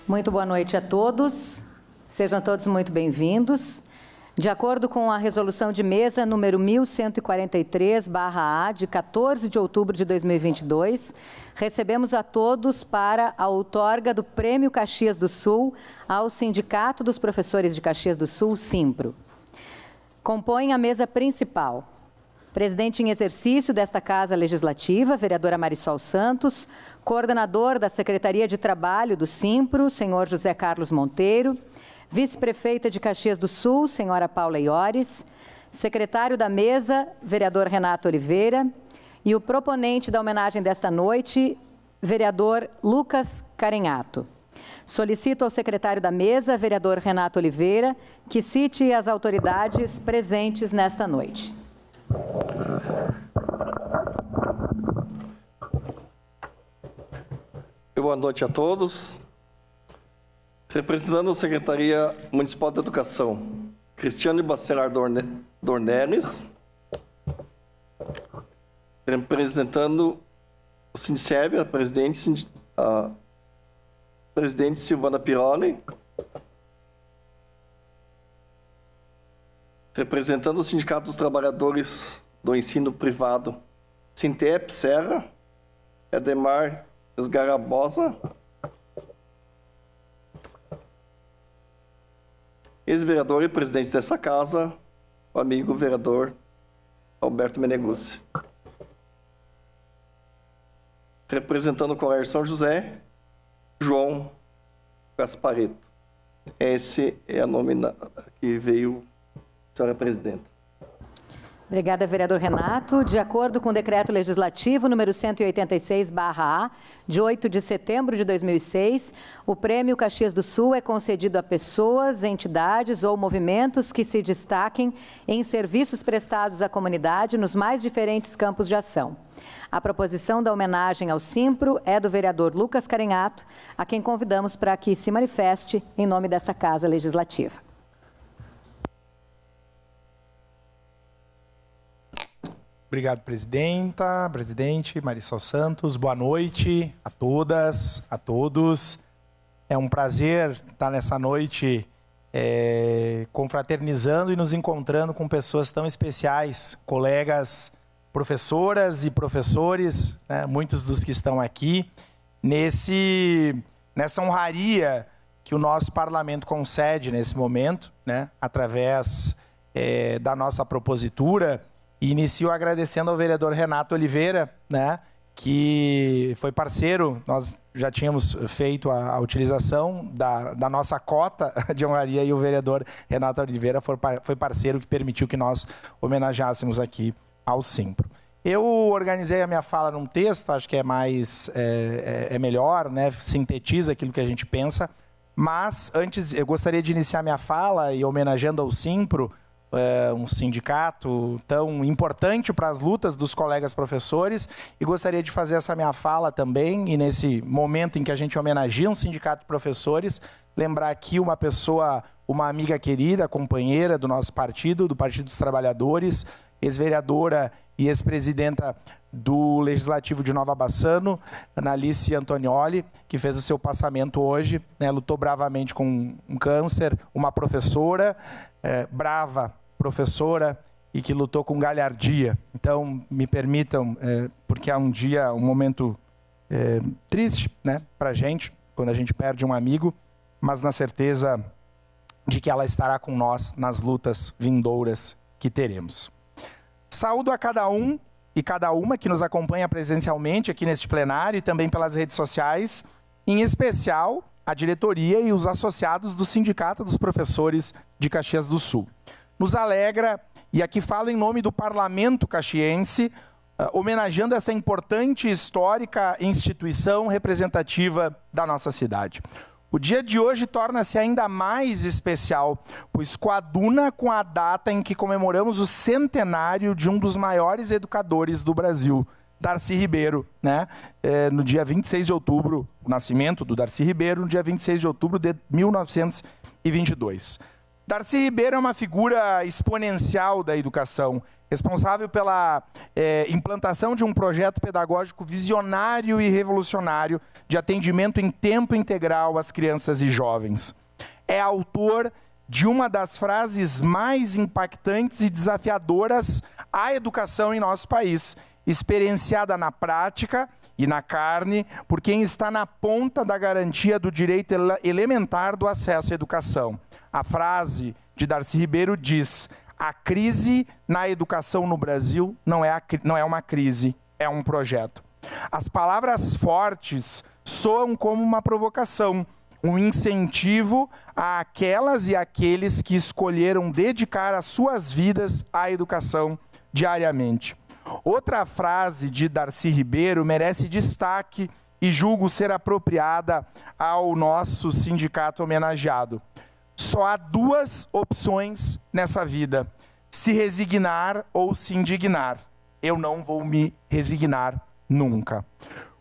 Muito boa noite a todos. Sejam todos muito bem-vindos. De acordo com a resolução de mesa número 1143/A, de 14 de outubro de 2022, recebemos a todos para a outorga do Prêmio Caxias do Sul ao Sindicato dos Professores de Caxias do Sul, Simpro. Compõem a mesa principal: presidente em exercício desta Casa Legislativa, vereadora Marisol Santos; coordenador da Secretaria de Trabalho do Simpro, senhor José Carlos Monteiro; vice-prefeita de Caxias do Sul, senhora Paula Iores; secretário da mesa, vereador Renato Oliveira; e o proponente da homenagem desta noite, vereador Lucas Carenhato. Solicito ao secretário da mesa, vereador Renato Oliveira, que cite as autoridades presentes nesta noite. Boa noite a todos. Representando a Secretaria Municipal de Educação, Cristiane Bacelar Dornelles. Representando o Sindiceb, a presidente Silvana Piroli. Representando o Sindicato dos Trabalhadores do Ensino Privado, Sintep Serra, Edemar Esgarabosa. Ex-vereador e presidente dessa casa, o amigo vereador Alberto Meneguzzi. Representando o Colégio São José, João Gaspareto. Esse é a nome que veio, senhora presidenta. Obrigada, vereador Renato. De acordo com o decreto legislativo número 186/A, de 8 de setembro de 2006, o Prêmio Caxias do Sul é concedido a pessoas, entidades ou movimentos que se destaquem em serviços prestados à comunidade nos mais diferentes campos de ação. A proposição da homenagem ao Simpro é do vereador Lucas Carenhato, a quem convidamos para que se manifeste em nome desta Casa Legislativa. Obrigado, presidente Marisol Santos. Boa noite a todas, a todos. É um prazer estar nessa noite confraternizando e nos encontrando com pessoas tão especiais, colegas professoras e professores, né, muitos dos que estão aqui, nessa honraria que o nosso parlamento concede nesse momento, né, através da nossa propositura. E inicio agradecendo ao vereador Renato Oliveira, né, que foi parceiro. Nós já tínhamos feito a utilização da nossa cota de honraria e o vereador Renato Oliveira foi parceiro que permitiu que nós homenageássemos aqui ao Simpro. Eu organizei a minha fala num texto, acho que é melhor, né, sintetiza aquilo que a gente pensa, mas antes eu gostaria de iniciar minha fala e homenageando ao Simpro, um sindicato tão importante para as lutas dos colegas professores, e gostaria de fazer essa minha fala também, e nesse momento em que a gente homenageia um sindicato de professores, lembrar aqui uma pessoa, uma amiga querida, companheira do nosso partido, do Partido dos Trabalhadores, ex-vereadora e ex-presidenta do Legislativo de Nova Bassano, Analice Antonioli, que fez o seu passamento hoje, né, lutou bravamente com um câncer, uma professora, brava professora e que lutou com galhardia. Então, me permitam, porque é um momento triste, né, para a gente, quando a gente perde um amigo, mas na certeza de que ela estará com nós nas lutas vindouras que teremos. Saúdo a cada um e cada uma que nos acompanha presencialmente aqui neste plenário e também pelas redes sociais, em especial a diretoria e os associados do Sindicato dos Professores de Caxias do Sul. Nos alegra, e aqui falo em nome do Parlamento caxiense, homenageando essa importante e histórica instituição representativa da nossa cidade. O dia de hoje torna-se ainda mais especial, pois coaduna com a data em que comemoramos o centenário de um dos maiores educadores do Brasil, Darcy Ribeiro, né? No dia 26 de outubro, o nascimento do Darcy Ribeiro, no dia 26 de outubro de 1922. Darcy Ribeiro é uma figura exponencial da educação, responsável pela implantação de um projeto pedagógico visionário e revolucionário de atendimento em tempo integral às crianças e jovens. É autor de uma das frases mais impactantes e desafiadoras à educação em nosso país, experienciada na prática e na carne por quem está na ponta da garantia do direito elementar do acesso à educação. A frase de Darcy Ribeiro diz: a crise na educação no Brasil não é uma crise, é um projeto. As palavras fortes soam como uma provocação, um incentivo àquelas e àqueles que escolheram dedicar as suas vidas à educação diariamente. Outra frase de Darcy Ribeiro merece destaque e julgo ser apropriada ao nosso sindicato homenageado. Só há duas opções nessa vida: se resignar ou se indignar. Eu não vou me resignar nunca.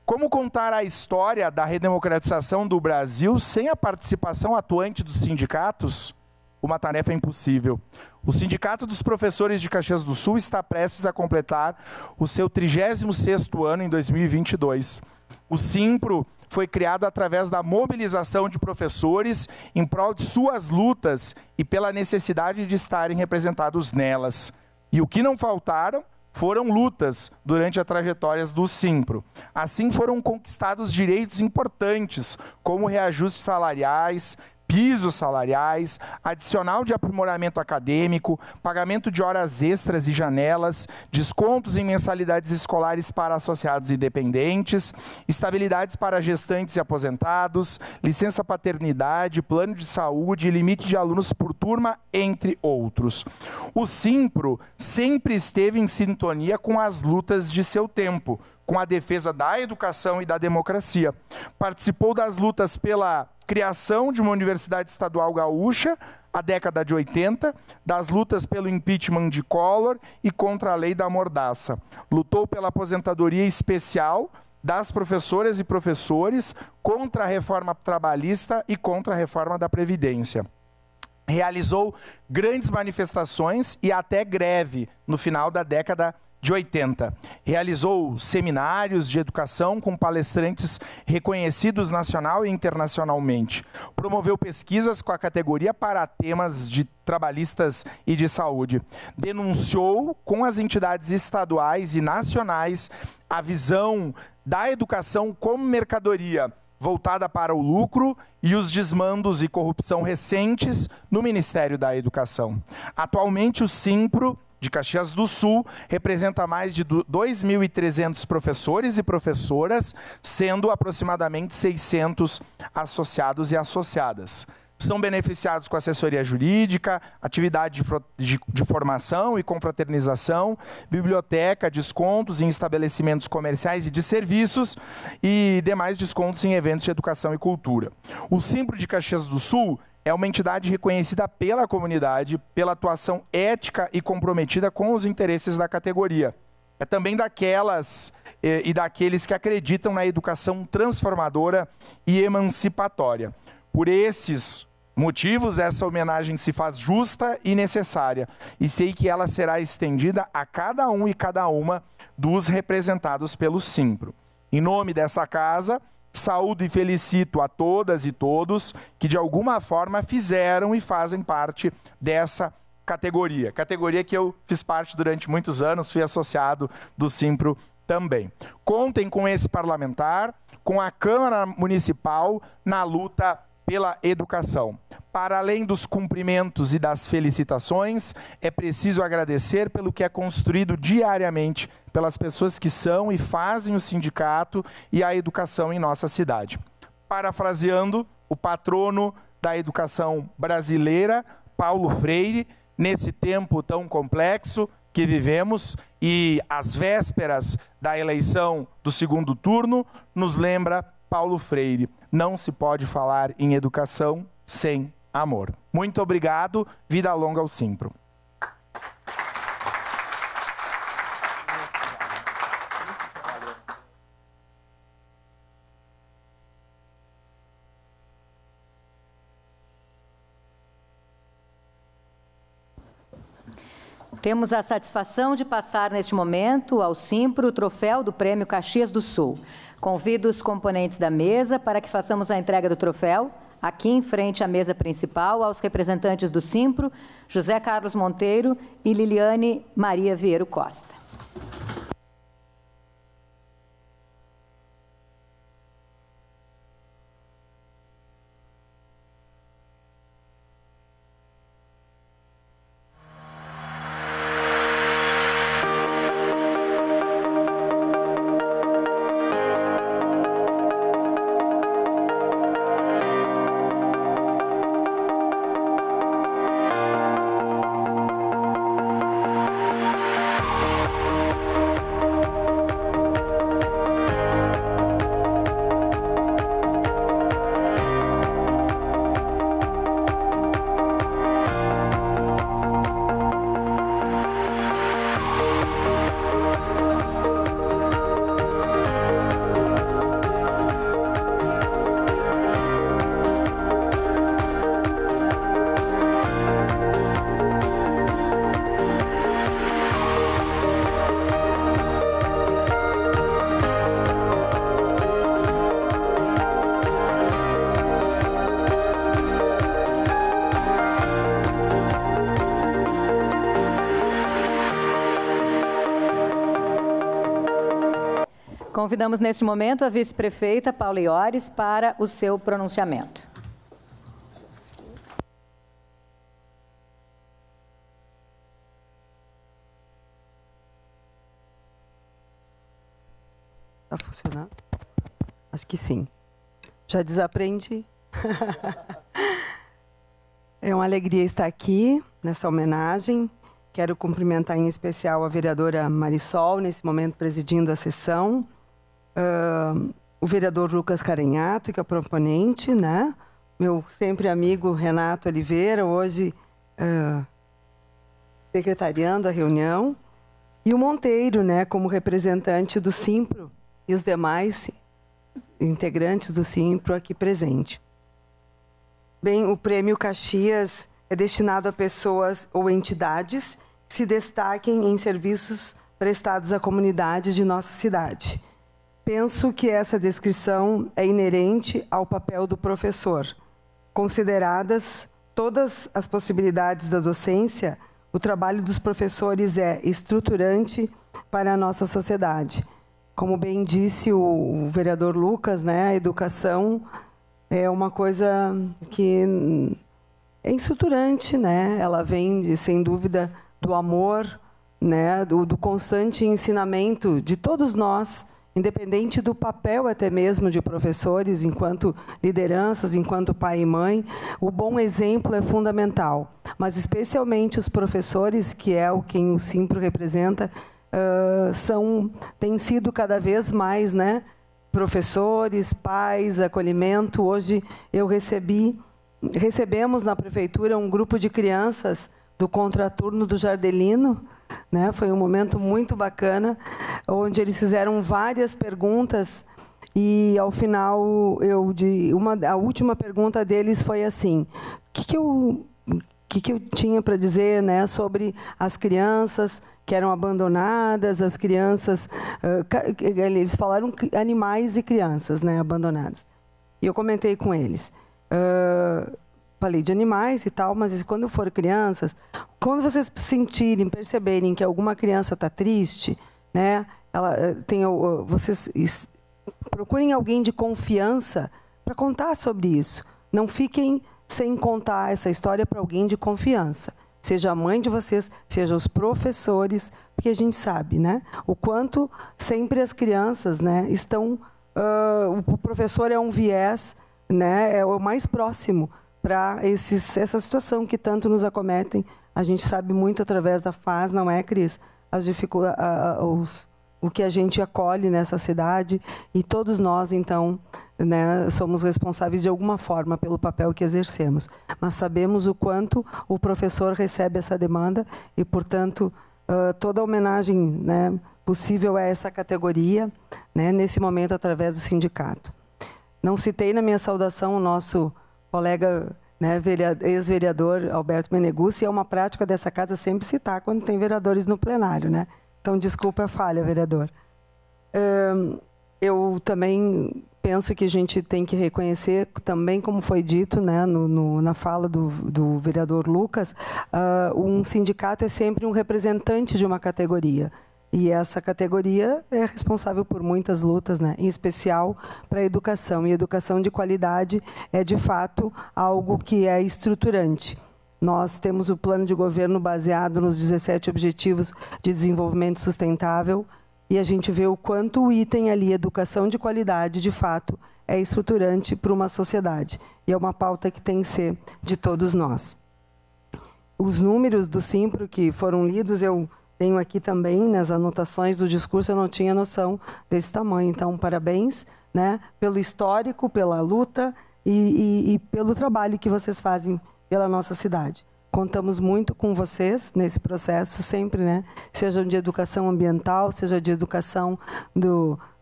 Como contar a história da redemocratização do Brasil sem a participação atuante dos sindicatos? Uma tarefa impossível. O Sindicato dos Professores de Caxias do Sul está prestes a completar o seu 36º ano em 2022. O Simpro foi criado através da mobilização de professores em prol de suas lutas e pela necessidade de estarem representados nelas. E o que não faltaram foram lutas durante a trajetória do Simpro. Assim foram conquistados direitos importantes, como reajustes salariais, pisos salariais, adicional de aprimoramento acadêmico, pagamento de horas extras e janelas, descontos em mensalidades escolares para associados e dependentes, estabilidades para gestantes e aposentados, licença paternidade, plano de saúde, limite de alunos por turma, entre outros. O Simpro sempre esteve em sintonia com as lutas de seu tempo, com a defesa da educação e da democracia. Participou das lutas pela criação de uma universidade estadual gaúcha, a década de 80, das lutas pelo impeachment de Collor e contra a lei da mordaça. Lutou pela aposentadoria especial das professoras e professores, contra a reforma trabalhista e contra a reforma da Previdência. Realizou grandes manifestações e até greve no final da década de 80. Realizou seminários de educação com palestrantes reconhecidos nacional e internacionalmente. Promoveu pesquisas com a categoria para temas de trabalhistas e de saúde. Denunciou com as entidades estaduais e nacionais a visão da educação como mercadoria, voltada para o lucro e os desmandos e corrupção recentes no Ministério da Educação. Atualmente, o Simpro de Caxias do Sul representa mais de 2.300 professores e professoras, sendo aproximadamente 600 associados e associadas. São beneficiados com assessoria jurídica, atividade de formação e confraternização, biblioteca, descontos em estabelecimentos comerciais e de serviços e demais descontos em eventos de educação e cultura. O Simpro de Caxias do Sul é uma entidade reconhecida pela comunidade, pela atuação ética e comprometida com os interesses da categoria. É também daquelas e daqueles que acreditam na educação transformadora e emancipatória. Por esses motivos, essa homenagem se faz justa e necessária, e sei que ela será estendida a cada um e cada uma dos representados pelo Simpro. Em nome dessa casa, saúdo e felicito a todas e todos que de alguma forma fizeram e fazem parte dessa categoria. Categoria que eu fiz parte durante muitos anos, fui associado do Simpro também. Contem com esse parlamentar, com a Câmara Municipal na luta pela educação. Para além dos cumprimentos e das felicitações, é preciso agradecer pelo que é construído diariamente pelas pessoas que são e fazem o sindicato e a educação em nossa cidade. Parafraseando o patrono da educação brasileira, Paulo Freire, nesse tempo tão complexo que vivemos e às vésperas da eleição do segundo turno, nos lembra Paulo Freire: não se pode falar em educação sem amor. Muito obrigado, vida longa ao Simpro. Temos a satisfação de passar neste momento ao Simpro o troféu do Prêmio Caxias do Sul. Convido os componentes da mesa para que façamos a entrega do troféu, aqui em frente à mesa principal, aos representantes do Simpro, José Carlos Monteiro e Liliane Maria Vieiro Costa. Convidamos neste momento a vice-prefeita Paula Iores para o seu pronunciamento. Está funcionando? Acho que sim. Já desaprendi. É uma alegria estar aqui nessa homenagem. Quero cumprimentar em especial a vereadora Marisol, nesse momento presidindo a sessão. O vereador Lucas Carenhato, que é o proponente, né? Meu sempre amigo Renato Oliveira, hoje secretariando a reunião. E o Monteiro, né, como representante do Simpro e os demais integrantes do Simpro aqui presente. Bem, o Prêmio Caxias é destinado a pessoas ou entidades que se destaquem em serviços prestados à comunidade de nossa cidade. Penso que essa descrição é inerente ao papel do professor. Consideradas todas as possibilidades da docência, o trabalho dos professores é estruturante para a nossa sociedade. Como bem disse o vereador Lucas, né, a educação é uma coisa que é estruturante, né? Ela vem, sem dúvida, do amor, né, do constante ensinamento de todos nós, independente do papel até mesmo de professores, enquanto lideranças, enquanto pai e mãe, o bom exemplo é fundamental. Mas, especialmente, os professores, que é quem o Simpro representa, têm sido cada vez mais, né, professores, pais, acolhimento. Hoje recebemos na prefeitura um grupo de crianças do contraturno do Jardelino, né? Foi um momento muito bacana, onde eles fizeram várias perguntas e, ao final, a última pergunta deles foi assim: o que eu tinha para dizer, né, sobre as crianças que eram abandonadas, as crianças... eles falaram animais e crianças, né, abandonadas. E eu comentei com eles. Falei de animais e tal, mas quando for crianças, quando vocês perceberem que alguma criança está triste, né, vocês procurem alguém de confiança para contar sobre isso. Não fiquem sem contar essa história para alguém de confiança. Seja a mãe de vocês, seja os professores, porque a gente sabe, né, o quanto sempre as crianças, né, estão... o professor é um viés, né, é o mais próximo para essa situação que tanto nos acometem. A gente sabe muito através da FAS, não é, Cris? O que a gente acolhe nessa cidade, e todos nós, então, né, somos responsáveis de alguma forma pelo papel que exercemos. Mas sabemos o quanto o professor recebe essa demanda e, portanto, toda a homenagem, né, possível a essa categoria, né, nesse momento, através do sindicato. Não citei na minha saudação o nosso colega né, ex-vereador Alberto Meneguzzi, é uma prática dessa casa sempre citar quando tem vereadores no plenário, né? Então, desculpa a falha, vereador. Eu também penso que a gente tem que reconhecer, também como foi dito, né, na fala do vereador Lucas, um sindicato é sempre um representante de uma categoria. E essa categoria é responsável por muitas lutas, né? Em especial para a educação. E educação de qualidade é, de fato, algo que é estruturante. Nós temos o plano de governo baseado nos 17 Objetivos de Desenvolvimento Sustentável e a gente vê o quanto o item ali, educação de qualidade, de fato, é estruturante para uma sociedade. E é uma pauta que tem que ser de todos nós. Os números do Simpro que foram lidos, eu tenho aqui também, nas anotações do discurso, eu não tinha noção desse tamanho. Então, parabéns, né, pelo histórico, pela luta e pelo trabalho que vocês fazem pela nossa cidade. Contamos muito com vocês nesse processo, sempre, né? Seja de educação ambiental, seja de educação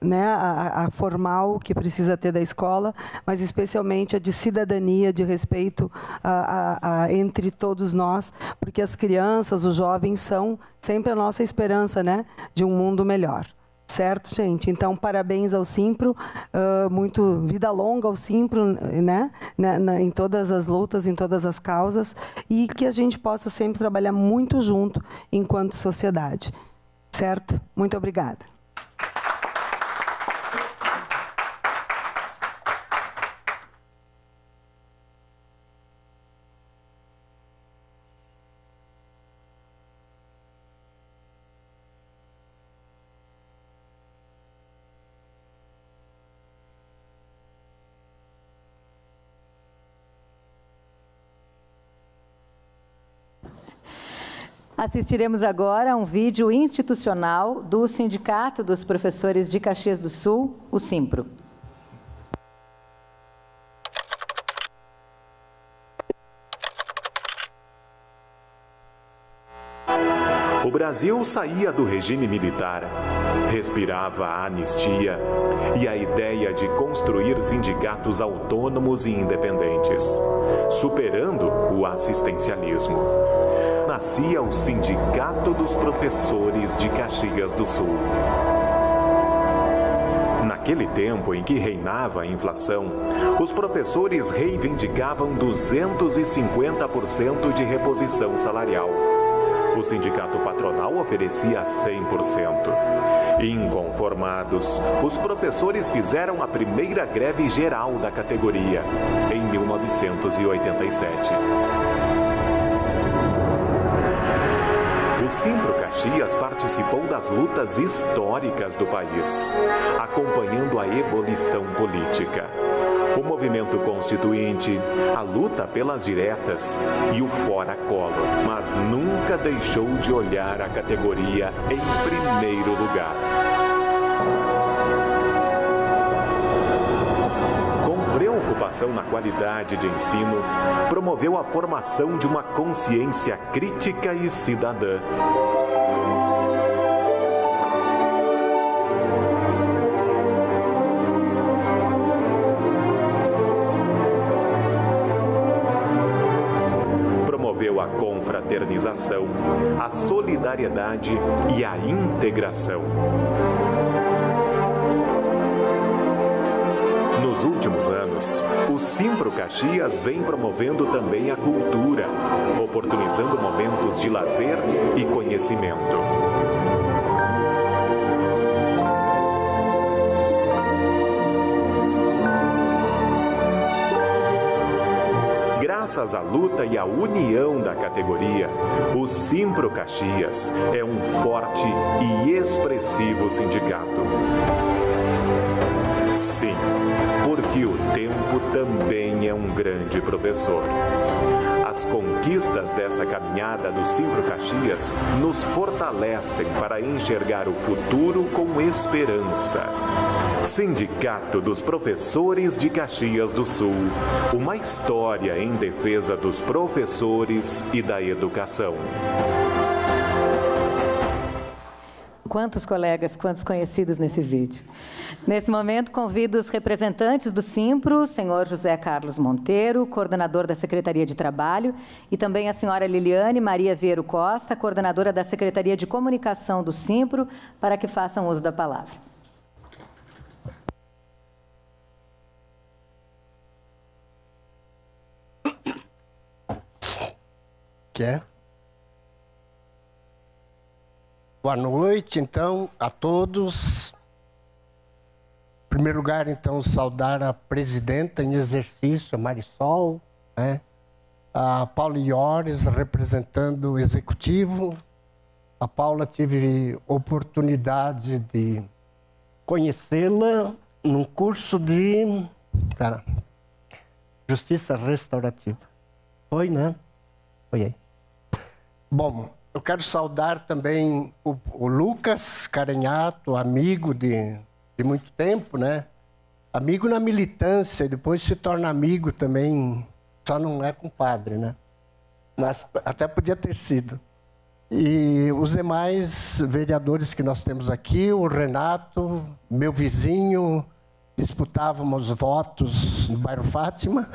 a formal, que precisa ter da escola, mas especialmente a de cidadania, de respeito entre todos nós, porque as crianças, os jovens são sempre a nossa esperança, né? De um mundo melhor. Certo, gente? Então, parabéns ao Simpro, muito vida longa ao Simpro, né? Em todas as lutas, em todas as causas, e que a gente possa sempre trabalhar muito junto enquanto sociedade. Certo? Muito obrigada. Assistiremos agora a um vídeo institucional do Sindicato dos Professores de Caxias do Sul, o Simpro. O Brasil saía do regime militar, respirava a anistia e a ideia de construir sindicatos autônomos e independentes, superando o assistencialismo. Nascia o Sindicato dos Professores de Caxias do Sul. Naquele tempo em que reinava a inflação, os professores reivindicavam 250% de reposição salarial. O sindicato patronal oferecia 100%. Inconformados, os professores fizeram a primeira greve geral da categoria, em 1987. O Simpro Caxias participou das lutas históricas do país, acompanhando a ebulição política. O movimento constituinte, a luta pelas diretas e o fora Collor, mas nunca deixou de olhar a categoria em primeiro lugar. Com preocupação na qualidade de ensino, promoveu a formação de uma consciência crítica e cidadã. A confraternização, a solidariedade e a integração. Nos últimos anos, o Simpro Caxias vem promovendo também a cultura, oportunizando momentos de lazer e conhecimento. Graças à luta e à união da categoria, o Simpro Caxias é um forte e expressivo sindicato. Sim, porque o tempo também é um grande professor. As conquistas dessa caminhada do Simpro Caxias nos fortalecem para enxergar o futuro com esperança. Sindicato dos Professores de Caxias do Sul, uma história em defesa dos professores e da educação. Quantos colegas, quantos conhecidos nesse vídeo. Nesse momento, convido os representantes do Simpro, o senhor José Carlos Monteiro, coordenador da Secretaria de Trabalho, e também a senhora Liliane Maria Vieiro Costa, coordenadora da Secretaria de Comunicação do Simpro, para que façam uso da palavra. Quer? Boa noite, então, a todos. Em primeiro lugar, então, saudar a presidenta em exercício, a Marisol, né? A Paula Iores, representando o executivo. A Paula, tive oportunidade de conhecê-la num curso de Justiça Restaurativa. Foi, né? Foi aí. Bom, eu quero saudar também o Lucas Carenhato, amigo de muito tempo, né? Amigo na militância, depois se torna amigo também, só não é compadre, né? Mas até podia ter sido. E os demais vereadores que nós temos aqui, o Renato, meu vizinho, disputávamos votos no bairro Fátima.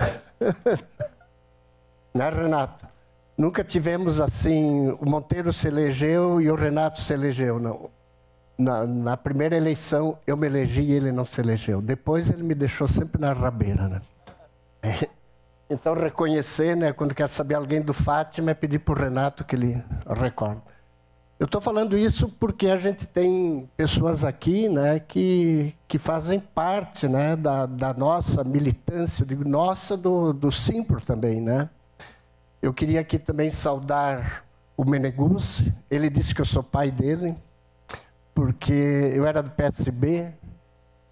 Né, Renato? Nunca tivemos assim, o Monteiro se elegeu e o Renato se elegeu, não. Na primeira eleição eu me elegi e ele não se elegeu. Depois ele me deixou sempre na rabeira, né? Então reconhecer, né, quando quer saber alguém do Fátima, é pedir para o Renato que ele recorda. Eu estou falando isso porque a gente tem pessoas aqui, né, que fazem parte, né, da nossa militância, do Simpro também, né? Eu queria aqui também saudar o Meneguzzi. Ele disse que eu sou pai dele, porque eu era do PSB,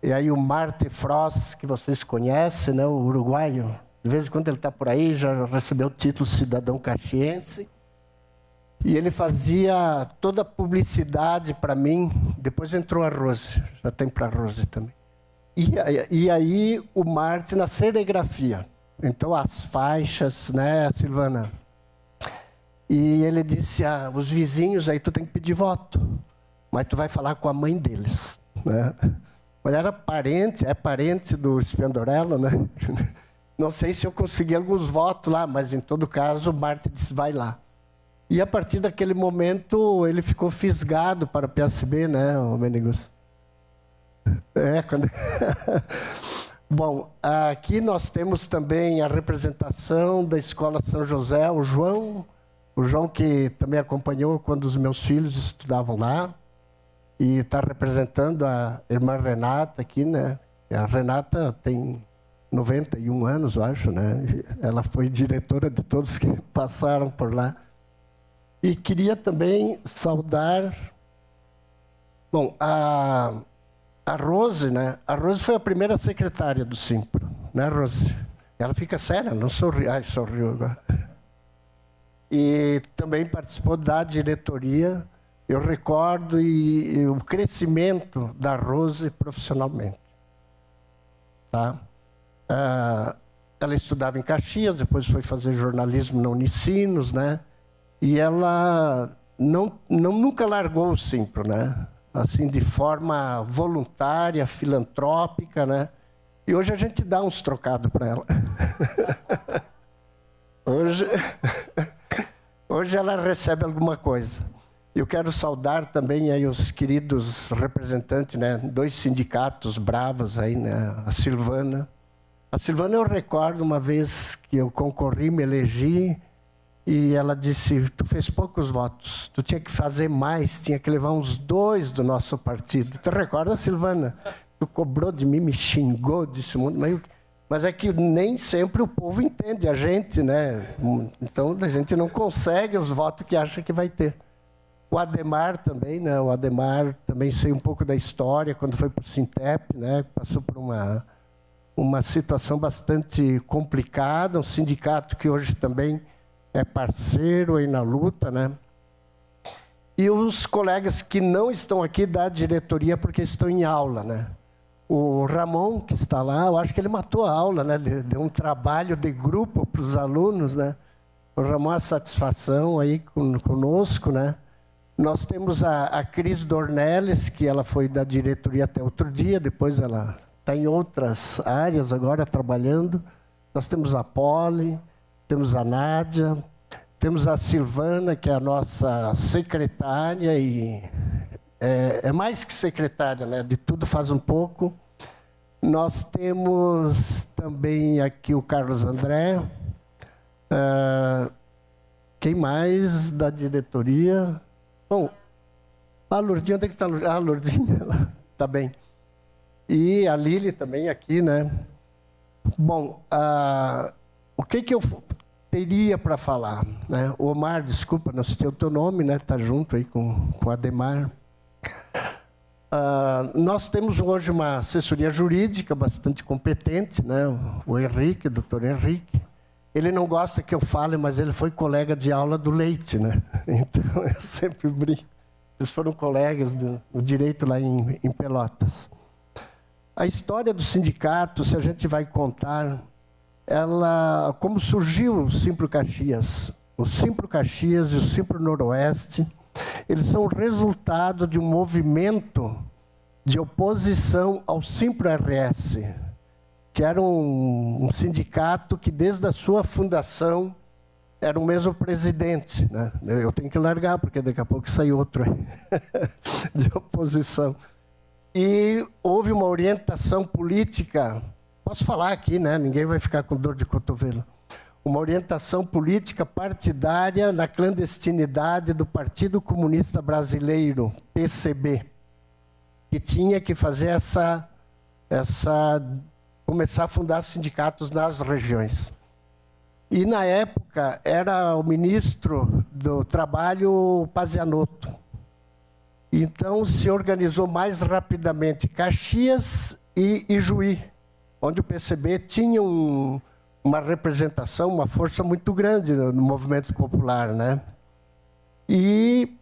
e aí o Marte Frost, que vocês conhecem, né, o uruguaio, de vez em quando ele está por aí, já recebeu o título cidadão caxiense, e ele fazia toda a publicidade para mim. Depois entrou a Rose, já tem para a Rose também. E aí o Marte na serigrafia. Então, as faixas, né, Silvana? E ele disse, os vizinhos aí tu tem que pedir voto, mas tu vai falar com a mãe deles, né? Mas era parente, é parente do Spendorello, né? Não sei se eu consegui alguns votos lá, mas em todo caso o Marte disse, vai lá. E a partir daquele momento ele ficou fisgado para o PSB, né, o Meneguzzi? Quando... Bom, aqui nós temos também a representação da Escola São José, o João que também acompanhou quando os meus filhos estudavam lá, e está representando a irmã Renata aqui, né? A Renata tem 91 anos, eu acho, né? Ela foi diretora de todos que passaram por lá. E queria também saudar... Bom, a Rose, né? A Rose foi a primeira secretária do Simpro, né, Rose? Ela fica séria, não sorri. Ai, sorriu agora. E também participou da diretoria. Eu recordo e o crescimento da Rose profissionalmente. Tá? Ela estudava em Caxias, depois foi fazer jornalismo na Unicinos, né? E ela nunca largou o Simpro, né? Assim, de forma voluntária, filantrópica, né? E hoje a gente dá uns trocados para ela. Hoje ela recebe alguma coisa. Eu quero saudar também aí os queridos representantes, né? 2 sindicatos bravos aí, né? A Silvana. A Silvana eu recordo uma vez que eu concorri, me elegi, e ela disse, tu fez poucos votos, tu tinha que fazer mais, tinha que levar uns 2 do nosso partido. Tu recorda, Silvana? Tu cobrou de mim, me xingou, disse muito, mas é que nem sempre o povo entende a gente, né? Então a gente não consegue os votos que acha que vai ter. O Ademar também, né? O Ademar também sei um pouco da história, quando foi para o Sintep, né? Passou por uma situação bastante complicada, um sindicato que hoje também é parceiro aí na luta, né? E os colegas que não estão aqui da diretoria porque estão em aula, né? O Ramon, que está lá, eu acho que ele matou a aula, né? Deu um trabalho de grupo para os alunos, né? O Ramon, a satisfação aí conosco, né? Nós temos a Cris Dornelles, que ela foi da diretoria até outro dia, depois ela está em outras áreas agora trabalhando. Nós temos a Poli, temos a Nádia, temos a Silvana, que é a nossa secretária, e é mais que secretária, né? De tudo faz um pouco. Nós temos também aqui o Carlos André. Quem mais da diretoria? Bom, a Lourdinha, onde é que está a Lourdinha? Ah, a Lourdinha, está bem. E a Lili também aqui, né? Bom, o que eu teria para falar, né? O Omar, desculpa, não citei o teu nome, né? Está junto aí com o Ademar. Nós temos hoje uma assessoria jurídica bastante competente, né? O Henrique, o doutor Henrique. Ele não gosta que eu fale, mas ele foi colega de aula do Leite, né? Então, eu sempre brinco. Eles foram colegas do direito lá em Pelotas. A história do sindicato, se a gente vai contar, como surgiu o Simpro Caxias. O Simpro Caxias e o Simpro Noroeste, eles são resultado de um movimento de oposição ao Simpro RS, que era um sindicato que, desde a sua fundação, era o mesmo presidente, né? Eu tenho que largar, porque daqui a pouco sai outro aí, de oposição. E houve uma orientação política, posso falar aqui, né? Ninguém vai ficar com dor de cotovelo. Uma orientação política partidária na clandestinidade do Partido Comunista Brasileiro, PCB, que tinha que fazer começar a fundar sindicatos nas regiões. E, na época, era o ministro do Trabalho, Pazianotto. Então, se organizou mais rapidamente Caxias e Ijuí, onde o PCB tinha uma representação, uma força muito grande no movimento popular, né? E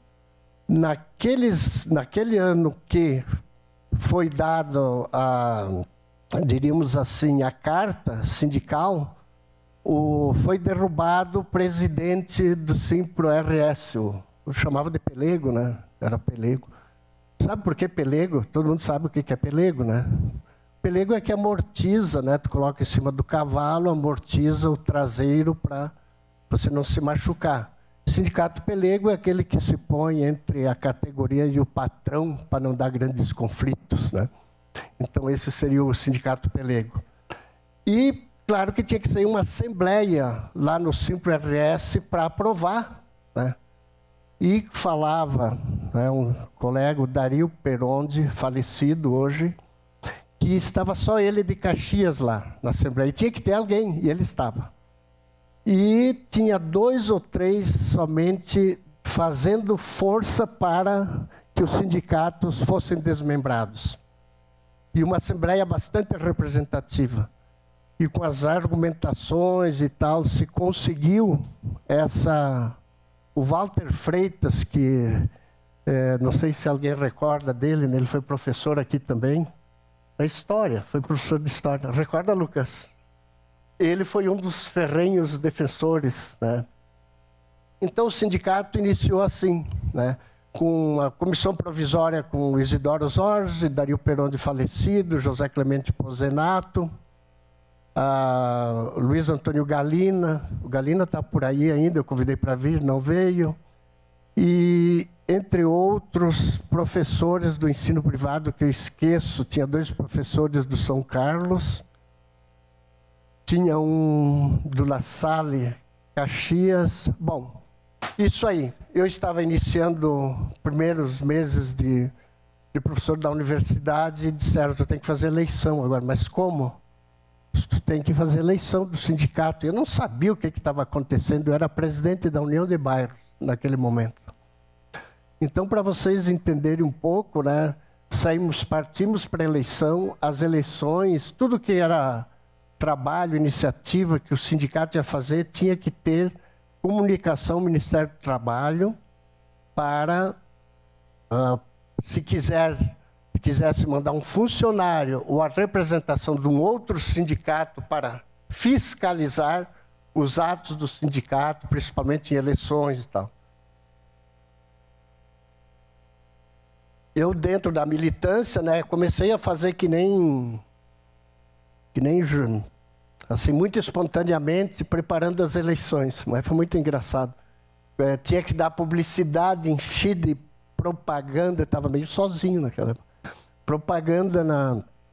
naquele ano que foi dado diríamos assim, a carta sindical, foi derrubado o presidente do Simpro RS, eu chamava de Pelego, né? Era Pelego. Sabe por que Pelego? Todo mundo sabe o que é Pelego, né? Pelego é que amortiza, né? Tu coloca em cima do cavalo, amortiza o traseiro para você não se machucar. O sindicato pelego é aquele que se põe entre a categoria e o patrão para não dar grandes conflitos, né? Então, esse seria o sindicato pelego. E, claro que tinha que sair uma assembleia lá no Simpro RS para aprovar, né? E falava, né, um colega, o Dario Perondi, falecido hoje, que estava só ele de Caxias lá na assembleia. E tinha que ter alguém, e ele estava. E tinha 2 ou 3 somente fazendo força para que os sindicatos fossem desmembrados. E uma assembleia bastante representativa. E com as argumentações e tal, se conseguiu o Walter Freitas, que não sei se alguém recorda dele, né? Ele foi professor aqui também, da história, foi professor de história. Recorda, Lucas? Ele foi um dos ferrenhos defensores, né? Então o sindicato iniciou assim, né? Com a comissão provisória com Isidoro Zorzi, Dario Perondi falecido, José Clemente Pozenato, Luiz Antônio Galina. O Galina está por aí ainda, eu convidei para vir, não veio. E, entre outros professores do ensino privado, que eu esqueço, tinha 2 professores do São Carlos, tinha um do La Salle, Caxias. Bom, isso aí. Eu estava iniciando primeiros meses de professor da universidade e disseram, tu tem que fazer eleição agora. Mas como? Tu tem que fazer eleição do sindicato. Eu não sabia o que estava acontecendo, eu era presidente da União de Bairros naquele momento. Então, para vocês entenderem um pouco, né, partimos para a eleição, as eleições, tudo que era trabalho, iniciativa que o sindicato ia fazer, tinha que ter comunicação ao Ministério do Trabalho para, se quisesse mandar um funcionário ou a representação de um outro sindicato para fiscalizar os atos do sindicato, principalmente em eleições e tal. eu dentro da militância, né, comecei a fazer que nem assim, muito espontaneamente, preparando as eleições, mas foi muito engraçado. Tinha que dar publicidade, encher de propaganda, estava meio sozinho naquela época. Propaganda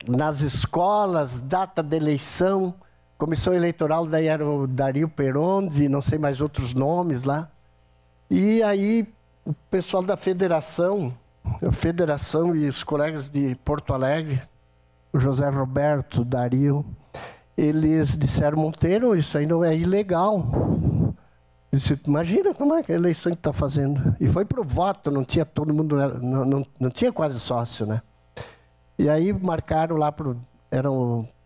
nas escolas, data da eleição, comissão eleitoral, daí era o Dario Peronzi, não sei mais outros nomes lá. E aí o pessoal da federação e os colegas de Porto Alegre, o José Roberto, o Dario, eles disseram, Monteiro, isso aí não é ilegal. Eu disse, imagina como é que a eleição que está fazendo. E foi pro voto, não tinha todo mundo, não tinha quase sócio, né? E aí marcaram lá,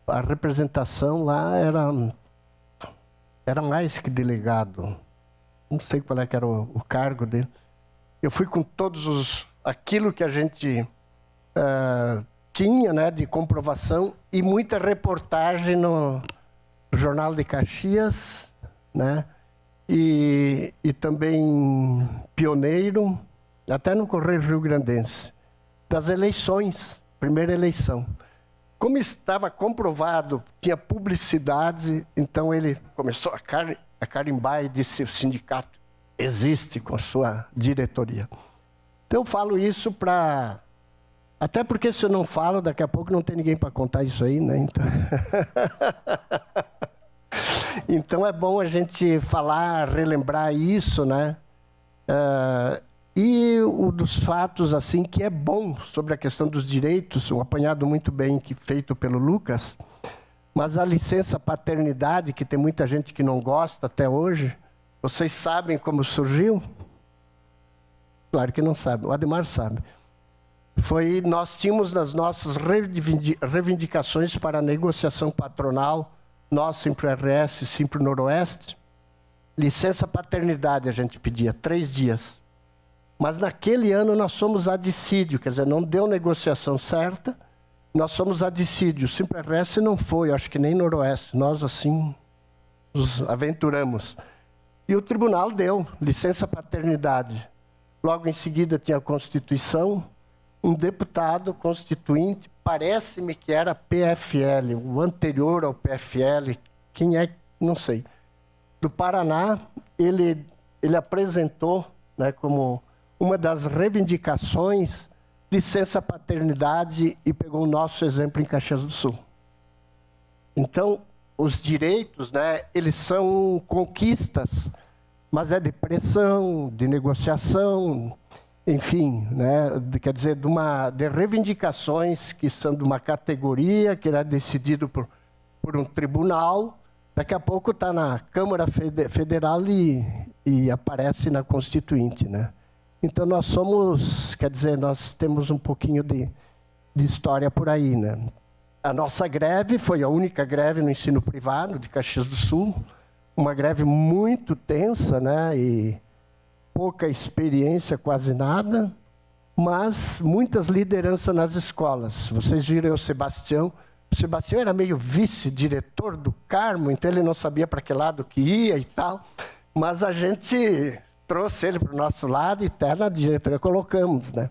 a representação lá era mais que delegado. Não sei qual é que era o cargo dele. Eu fui com aquilo que a gente tinha, né, de comprovação, e muita reportagem no Jornal de Caxias, né, e também pioneiro, até no Correio Rio-Grandense, das eleições, primeira eleição. Como estava comprovado, tinha publicidade, então ele começou a carimbar e disse, o sindicato existe com a sua diretoria. Então eu falo isso para... Até porque se eu não falo, daqui a pouco não tem ninguém para contar isso aí, né? Então é bom a gente falar, relembrar isso, né? E um dos fatos assim que é bom sobre a questão dos direitos, um apanhado muito bem feito pelo Lucas, mas a licença paternidade, que tem muita gente que não gosta até hoje, vocês sabem como surgiu? Claro que não sabe, o Ademar sabe. Nós tínhamos nas nossas reivindicações para a negociação patronal, nós, Simpro-RS, Simpro-Noroeste, licença paternidade a gente pedia, 3 dias. Mas naquele ano nós somos a dissídio, quer dizer, não deu negociação certa, nós somos a dissídio. Simpro-RS não foi, acho que nem Noroeste, nós assim nos aventuramos. E o tribunal deu licença paternidade. Logo em seguida tinha a Constituição, um deputado constituinte, parece-me que era PFL, o anterior ao PFL, quem é, não sei. Do Paraná, ele apresentou, né, como uma das reivindicações, licença paternidade, e pegou o nosso exemplo em Caxias do Sul. Então, os direitos, né, eles são conquistas, mas é de pressão, de negociação, enfim, né, quer dizer, de reivindicações que são de uma categoria, que era decidido por um tribunal, daqui a pouco está na Câmara Federal e aparece na Constituinte, né? Então nós somos, quer dizer, nós temos um pouquinho de história por aí, né? A nossa greve foi a única greve no ensino privado de Caxias do Sul, uma greve muito tensa, né, e pouca experiência, quase nada, mas muitas lideranças nas escolas. Vocês viram o Sebastião era meio vice-diretor do Carmo, então ele não sabia para que lado que ia e tal, mas a gente trouxe ele para o nosso lado e até na diretoria colocamos, né?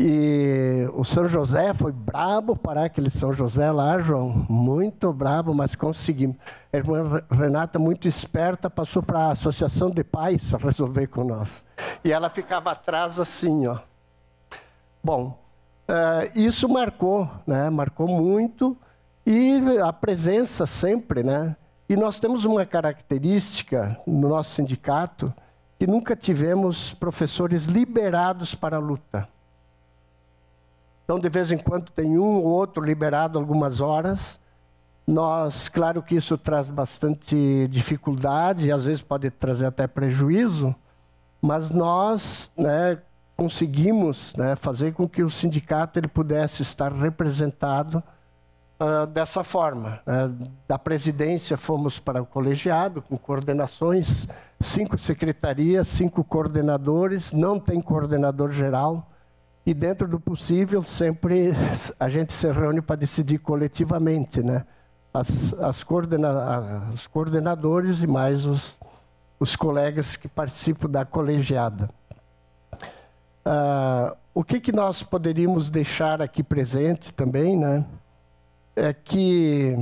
E o São José foi brabo parar aquele São José lá, João, muito brabo, mas conseguimos. A irmã Renata, muito esperta, passou para a Associação de Pais resolver com nós. E ela ficava atrás assim, ó. Bom, isso marcou, né? Marcou muito, e a presença sempre, né? E nós temos uma característica no nosso sindicato, que nunca tivemos professores liberados para a luta. Então, de vez em quando, tem um ou outro liberado algumas horas. Nós, claro que isso traz bastante dificuldade, e às vezes pode trazer até prejuízo, mas nós, né, conseguimos, né, fazer com que o sindicato ele pudesse estar representado dessa forma. Da presidência fomos para o colegiado, com coordenações, 5 secretarias, 5 coordenadores, não tem coordenador geral, e dentro do possível sempre a gente se reúne para decidir coletivamente, né? Os coordenadores e mais os colegas que participam da colegiada. O que nós poderíamos deixar aqui presente também, né? É que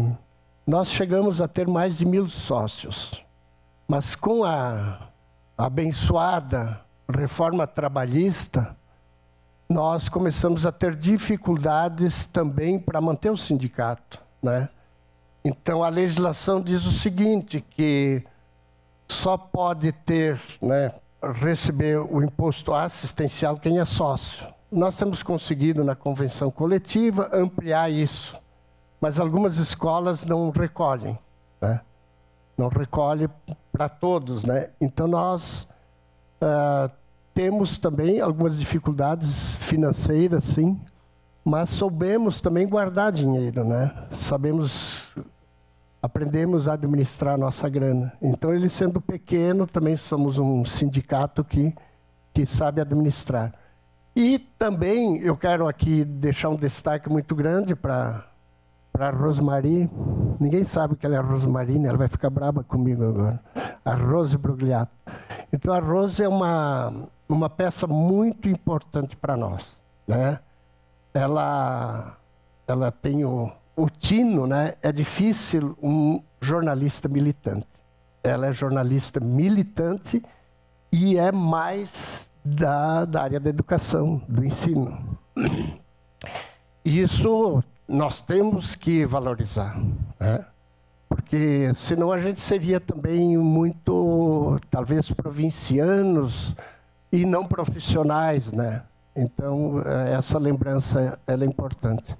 nós chegamos a ter mais de 1.000 sócios, mas com a abençoada reforma trabalhista, nós começamos a ter dificuldades também para manter o sindicato, né? Então, a legislação diz o seguinte, que só pode ter, né, receber o imposto assistencial quem é sócio. Nós temos conseguido, na convenção coletiva, ampliar isso, mas algumas escolas não recolhem, né? Não recolhem para todos, né? Então, nós temos também algumas dificuldades financeiras, sim, mas soubemos também guardar dinheiro, né? Aprendemos a administrar a nossa grana. Então, ele sendo pequeno, também somos um sindicato que sabe administrar. E também eu quero aqui deixar um destaque muito grande para a Rosmari. Ninguém sabe que ela é a Rosmari, né? Ela vai ficar brava comigo agora. A Rose Brugliato. Então, a Rose é uma peça muito importante para nós, né? Ela tem o tino, né? É difícil um jornalista militante. Ela é jornalista militante e é mais da área da educação, do ensino. Isso nós temos que valorizar, né? Porque senão a gente seria também muito, talvez, provincianos e não profissionais, né? Então, essa lembrança ela é importante.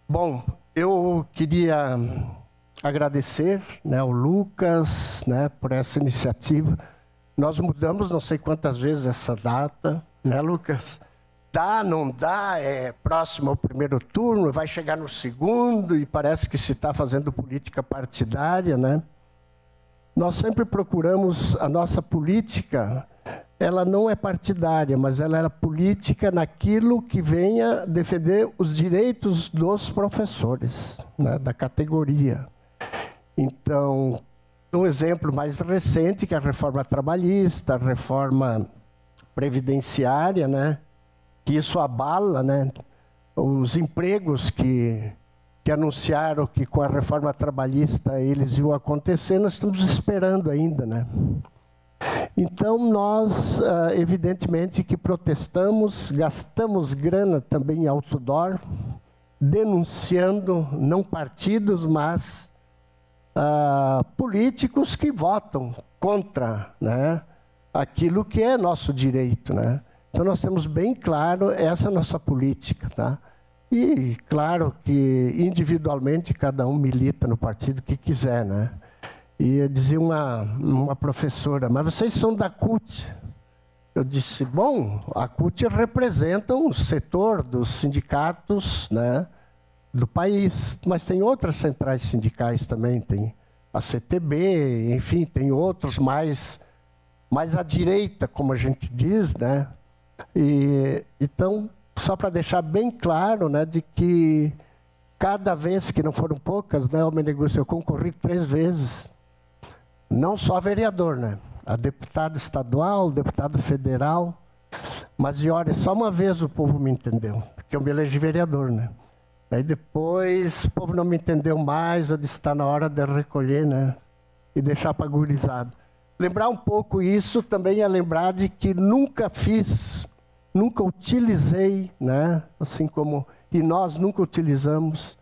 Bom, eu queria agradecer, né, ao Lucas, né, por essa iniciativa. Nós mudamos não sei quantas vezes essa data, né, Lucas? Dá, não dá, é próximo ao primeiro turno, vai chegar no segundo e parece que se está fazendo política partidária, né? Nós sempre procuramos a nossa política, ela não é partidária, mas ela é política naquilo que venha defender os direitos dos professores, né, da categoria. Então, um exemplo mais recente, que é a reforma trabalhista, a reforma previdenciária, né, que isso abala, né, os empregos que anunciaram que com a reforma trabalhista eles iam acontecer, nós estamos esperando ainda, né? Então, nós, evidentemente, que protestamos, gastamos grana também em outdoor, denunciando, não partidos, mas políticos que votam contra, né, aquilo que é nosso direito, né? Então, nós temos bem claro essa nossa política, tá? E, claro, que individualmente cada um milita no partido que quiser, né? E dizia uma professora, mas vocês são da CUT. Eu disse, bom, a CUT representa um setor dos sindicatos, né, do país, mas tem outras centrais sindicais também, tem a CTB, enfim, tem outros mais à direita, como a gente diz, né? E, então, só para deixar bem claro, né, de que cada vez, que não foram poucas, né, o Meneguzzi, eu concorri 3 vezes, não só vereador, né, a deputado estadual, deputado federal, mas, e olha, só uma vez o povo me entendeu, porque eu me elegi vereador, né. Aí depois o povo não me entendeu mais, eu disse, está na hora de recolher, né, e deixar para gurizada. Lembrar um pouco isso também é lembrar de que nunca utilizei, né, assim como, e nós nunca utilizamos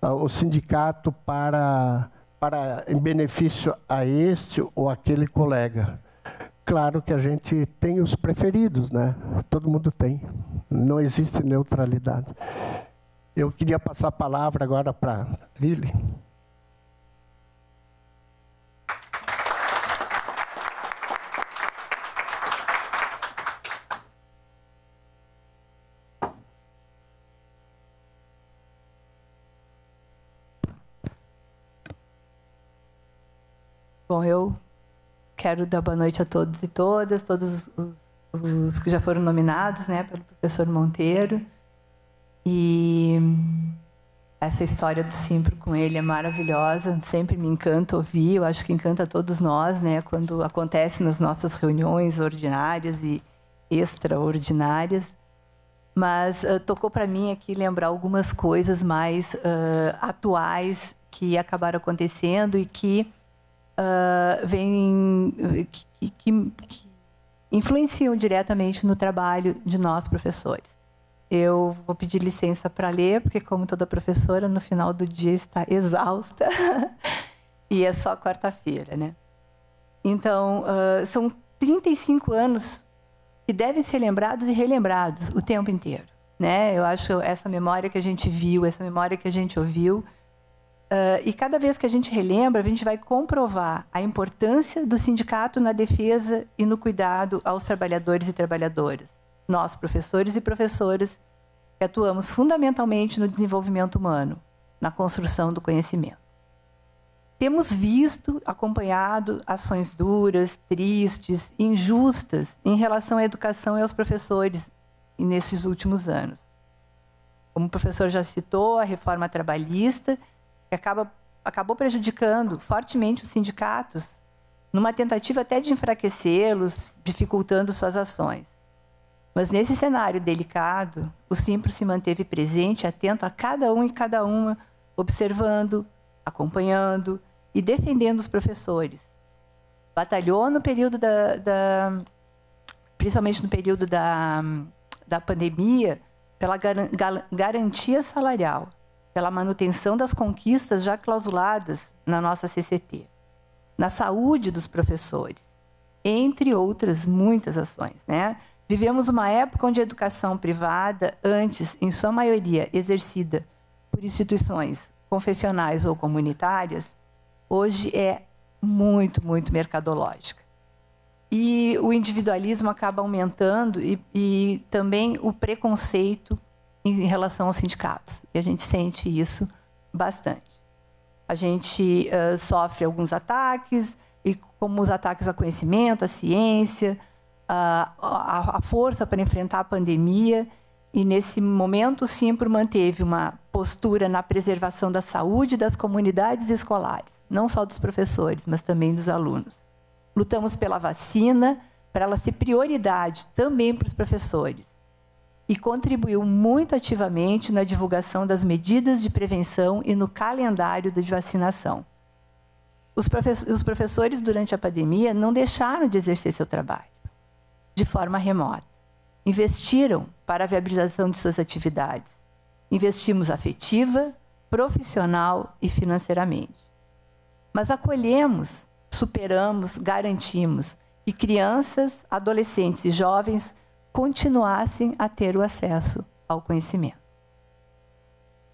o sindicato para em benefício a este ou aquele colega. Claro que a gente tem os preferidos, né? Todo mundo tem. Não existe neutralidade. Eu queria passar a palavra agora para Lili. Bom, eu quero dar boa noite a todos e todas, todos os que já foram nominados, né, pelo professor Monteiro. E essa história do Simpro com ele é maravilhosa, sempre me encanta ouvir, eu acho que encanta a todos nós, né, quando acontece nas nossas reuniões ordinárias e extraordinárias, mas tocou para mim aqui lembrar algumas coisas mais atuais que acabaram acontecendo e que que influenciam diretamente no trabalho de nós, professores. Eu vou pedir licença para ler, porque, como toda professora, no final do dia está exausta. E é só quarta-feira, né? Então, são 35 anos que devem ser lembrados e relembrados o tempo inteiro, né? Eu acho essa memória que a gente viu, essa memória que a gente ouviu, e cada vez que a gente relembra, a gente vai comprovar a importância do sindicato na defesa e no cuidado aos trabalhadores e trabalhadoras. Nós, professores e professoras, que atuamos fundamentalmente no desenvolvimento humano, na construção do conhecimento. Temos visto, acompanhado ações duras, tristes, injustas em relação à educação e aos professores nesses últimos anos. Como o professor já citou, a reforma trabalhista, que acabou prejudicando fortemente os sindicatos, numa tentativa até de enfraquecê-los, dificultando suas ações. Mas nesse cenário delicado, o Simpro se manteve presente, atento a cada um e cada uma, observando, acompanhando e defendendo os professores. Batalhou no período principalmente no período da pandemia, pela garantia salarial, pela manutenção das conquistas já clausuladas na nossa CCT, na saúde dos professores, entre outras muitas ações, né? Vivemos uma época onde a educação privada, antes, em sua maioria, exercida por instituições confessionais ou comunitárias, hoje é muito, muito mercadológica. E o individualismo acaba aumentando e também o preconceito em relação aos sindicatos. E a gente sente isso bastante. A gente sofre alguns ataques, e como os ataques ao conhecimento, à ciência, a força para enfrentar a pandemia, e nesse momento o Simpro manteve uma postura na preservação da saúde das comunidades escolares, não só dos professores, mas também dos alunos. Lutamos pela vacina, para ela ser prioridade também para os professores, e contribuiu muito ativamente na divulgação das medidas de prevenção e no calendário de vacinação. Os professores, durante a pandemia, não deixaram de exercer seu trabalho de forma remota. Investiram para a viabilização de suas atividades. Investimos afetiva, profissional e financeiramente. Mas acolhemos, superamos, garantimos que crianças, adolescentes e jovens continuassem a ter o acesso ao conhecimento.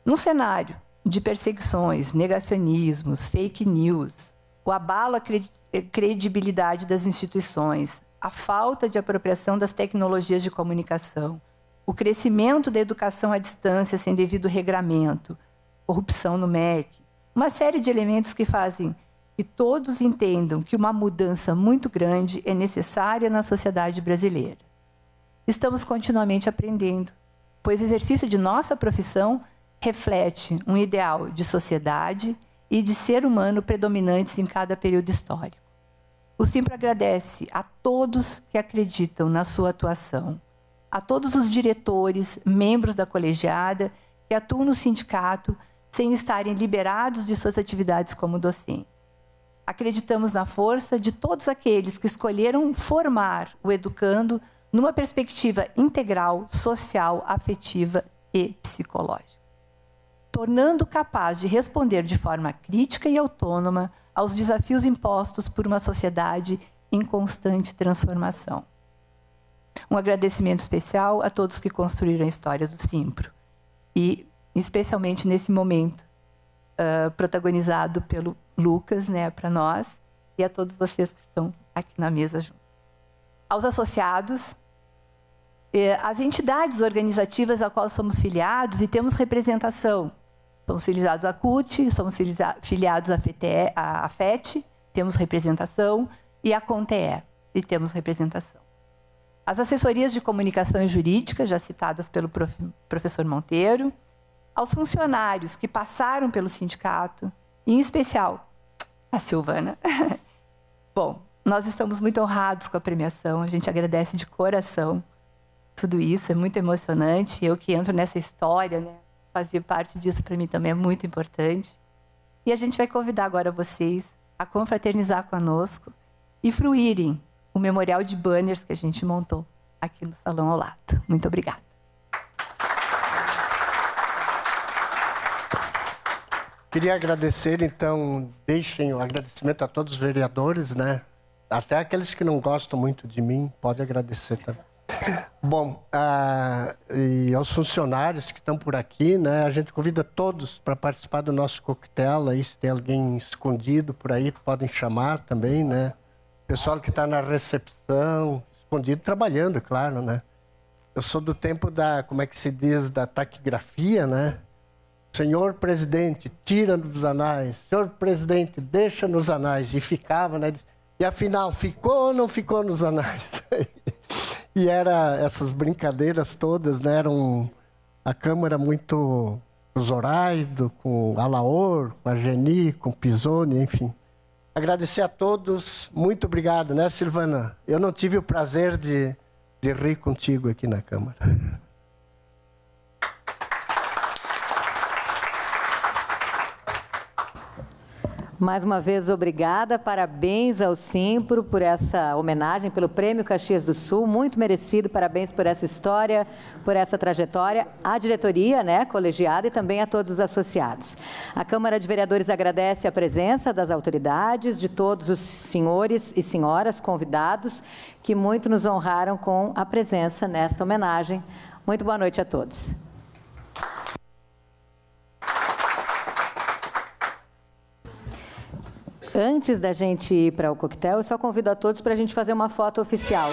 Num cenário de perseguições, negacionismos, fake news, o abalo à credibilidade das instituições, a falta de apropriação das tecnologias de comunicação, o crescimento da educação à distância sem devido regramento, corrupção no MEC, uma série de elementos que fazem que todos entendam que uma mudança muito grande é necessária na sociedade brasileira. Estamos continuamente aprendendo, pois o exercício de nossa profissão reflete um ideal de sociedade e de ser humano predominantes em cada período histórico. O Simpro agradece a todos que acreditam na sua atuação, a todos os diretores, membros da colegiada que atuam no sindicato sem estarem liberados de suas atividades como docentes. Acreditamos na força de todos aqueles que escolheram formar o educando numa perspectiva integral, social, afetiva e psicológica, tornando capaz de responder de forma crítica e autônoma aos desafios impostos por uma sociedade em constante transformação. Um agradecimento especial a todos que construíram a história do Simpro, e especialmente nesse momento, protagonizado pelo Lucas, né, para nós, e a todos vocês que estão aqui na mesa junto. Aos associados, as entidades organizativas a qual somos filiados e temos representação. Somos filiados à CUT, somos filiados à FET, temos representação, e à CONTE, e temos representação. As assessorias de comunicação e jurídica, já citadas pelo professor Monteiro, aos funcionários que passaram pelo sindicato, e em especial a Silvana. Bom, nós estamos muito honrados com a premiação, a gente agradece de coração tudo isso, é muito emocionante. Eu que entro nessa história, né, fazer parte disso para mim também é muito importante. E a gente vai convidar agora vocês a confraternizar conosco e fruírem o memorial de banners que a gente montou aqui no salão ao lado. Muito obrigada. Queria agradecer, então, deixem o agradecimento a todos os vereadores, né? Até aqueles que não gostam muito de mim, pode agradecer também. Bom, e aos funcionários que estão por aqui, né? A gente convida todos para participar do nosso coquetel. Aí, se tem alguém escondido por aí, podem chamar também, né? Pessoal que está na recepção, escondido, trabalhando, claro, né? Eu sou do tempo da, como é que se diz, da taquigrafia, né? Senhor presidente, tira dos anais. Senhor presidente, deixa nos anais. E ficava, né? E afinal, ficou ou não ficou nos anais? E era essas brincadeiras todas, né? A Câmara muito com Zoraido, com a Laor, com a Geni, com o Pisoni, enfim. Agradecer a todos. Muito obrigado, né, Silvana? Eu não tive o prazer de rir contigo aqui na Câmara. Mais uma vez, obrigada. Parabéns ao Simpro por essa homenagem, pelo Prêmio Caxias do Sul. Muito merecido. Parabéns por essa história, por essa trajetória. À diretoria, né, colegiada, e também a todos os associados. A Câmara de Vereadores agradece a presença das autoridades, de todos os senhores e senhoras convidados, que muito nos honraram com a presença nesta homenagem. Muito boa noite a todos. Antes da gente ir para o coquetel, eu só convido a todos para a gente fazer uma foto oficial.